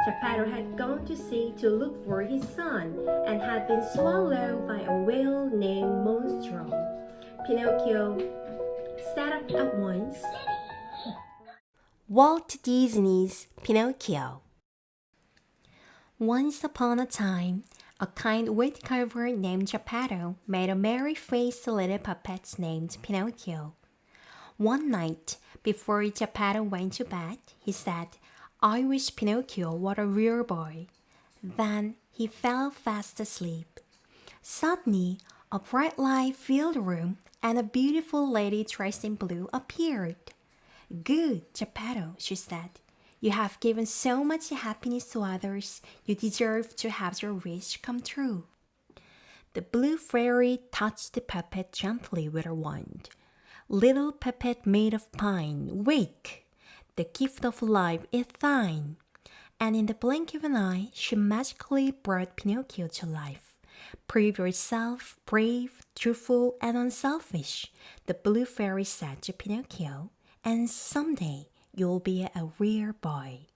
Geppetto had gone to sea to look for his son and had been swallowed by a whale named Monstro. Pinocchio sat up at once. Walt Disney's Pinocchio. Once upon a time, a kind woodcarver named Geppetto made a merry-faced little puppet named Pinocchio. One night, before Geppetto went to bed, he said, "I wish Pinocchio were a real boy." Then he fell fast asleep. Suddenly, a bright light filled the room, and a beautiful lady dressed in blue appeared. "Good, Geppetto," she said. "You have given so much happiness to others, you deserve to have your wish come true." The blue fairy touched the puppet gently with her wand. "Little puppet made of pine, wake! The gift of life is thine." And in the blink of an eye, she magically brought Pinocchio to life. "Prove yourself brave, truthful, and unselfish," the blue fairy said to Pinocchio, "and someday you'll be a real boy."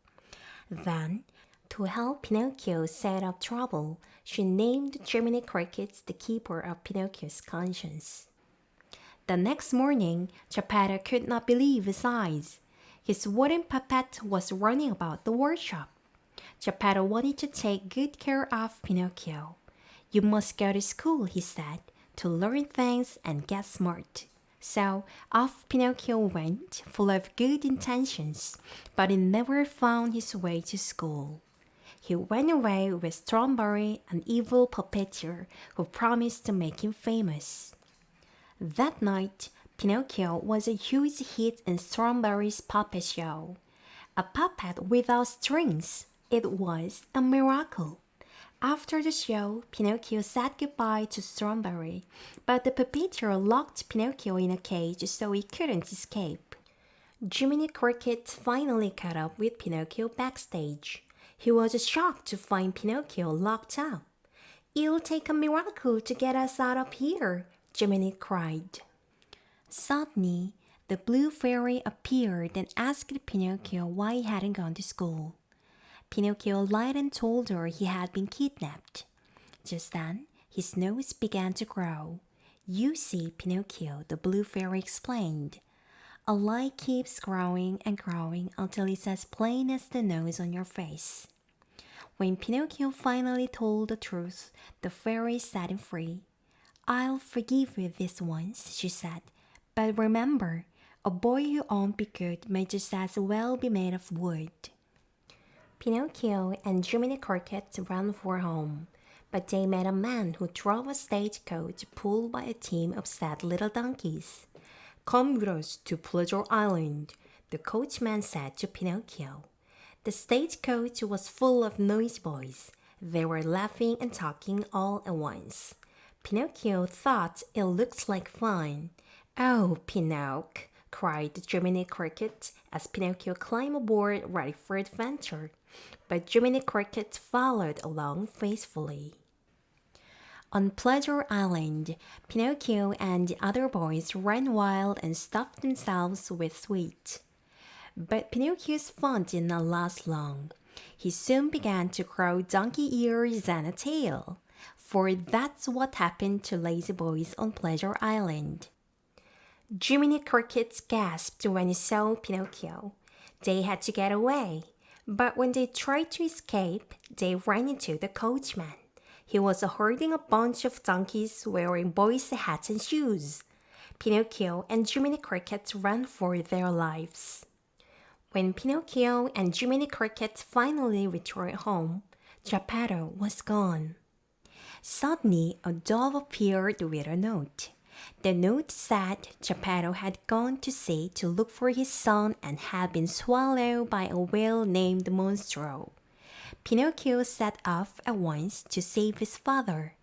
Then, to help Pinocchio set up trouble, she named Jiminy Cricket the keeper of Pinocchio's conscience. The next morning, Geppetto could not believe his eyes. His wooden puppet was running about the workshop. Geppetto wanted to take good care of Pinocchio. "You must go to school," he said, "to learn things and get smart." So off Pinocchio went, full of good intentions, but he never found his way to school. He went away with Strawberry, an evil puppeteer who promised to make him famous. That night, Pinocchio was a huge hit in Strawberry's puppet show. A puppet without strings. It was a miracle. After the show, Pinocchio said goodbye to Strawberry, but the puppeteer locked Pinocchio in a cage so he couldn't escape. Jiminy Cricket finally caught up with Pinocchio backstage. He was shocked to find Pinocchio locked up. "It'll take a miracle to get us out of here," Jiminy cried. Suddenly, the blue fairy appeared and asked Pinocchio why he hadn't gone to school. Pinocchio lied and told her he had been kidnapped. Just then, his nose began to grow. "You see, Pinocchio," the blue fairy explained, "a lie keeps growing and growing until it's as plain as the nose on your face." When Pinocchio finally told the truth, the fairy set him free. "I'll forgive you this once," she said, "but remember, a boy who won't be good may just as well be made of wood." Pinocchio and Jiminy Cricket ran for home, but they met a man who drove a stagecoach pulled by a team of sad little donkeys. "Come with us to Pleasure Island," the coachman said to Pinocchio. The stagecoach was full of noisy boys. They were laughing and talking all at once. Pinocchio thought it looked like fun. "Oh, Pinocchio!" cried Jiminy Cricket as Pinocchio climbed aboard ready for adventure. But Jiminy Cricket followed along faithfully. On Pleasure Island, Pinocchio and the other boys ran wild and stuffed themselves with sweets. But Pinocchio's fun did not last long. He soon began to grow donkey ears and a tail, for that's what happened to lazy boys on Pleasure Island. Jiminy Cricket gasped when he saw Pinocchio. They had to get away, but when they tried to escape, they ran into the coachman. He was herding a bunch of donkeys wearing boys' hats and shoes. Pinocchio and Jiminy Cricket ran for their lives. When Pinocchio and Jiminy Cricket finally returned home, Geppetto was gone. Suddenly, a dove appeared with a note. The note said Geppetto had gone to sea to look for his son and had been swallowed by a whale named Monstro. Pinocchio set off at once to save his father.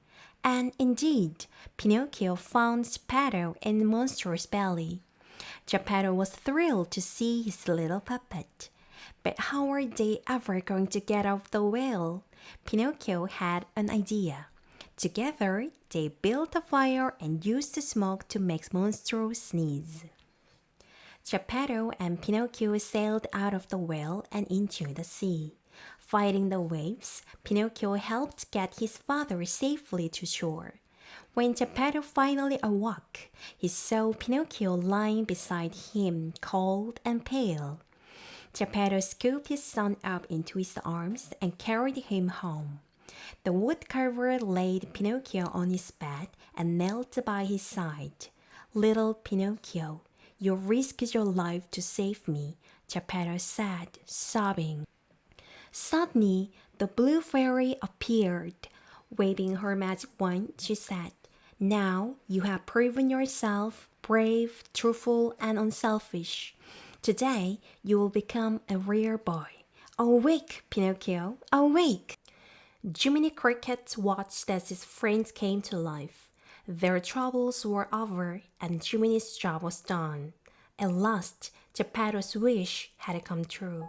And indeed, Pinocchio found Geppetto in Monstro's belly. Geppetto was thrilled to see his little puppet. But how are they ever going to get off the whale? Pinocchio had an idea. Together, they built a fire and used the smoke to make Monstro sneeze. Geppetto and Pinocchio sailed out of the well and into the sea. Fighting the waves, Pinocchio helped get his father safely to shore. When Geppetto finally awoke, he saw Pinocchio lying beside him, cold and pale. Geppetto scooped his son up into his arms and carried him home. The woodcarver laid Pinocchio on his bed and knelt by his side. "Little Pinocchio, you risked your life to save me," Geppetto said, sobbing. Suddenly, the blue fairy appeared. Waving her magic wand, she said, "Now you have proven yourself brave, truthful, and unselfish. Today you will become a rare boy. Awake, Pinocchio, awake!" Jiminy Cricket watched as his friends came to life. Their troubles were over and Jiminy's job was done. At last, Geppetto's wish had come true.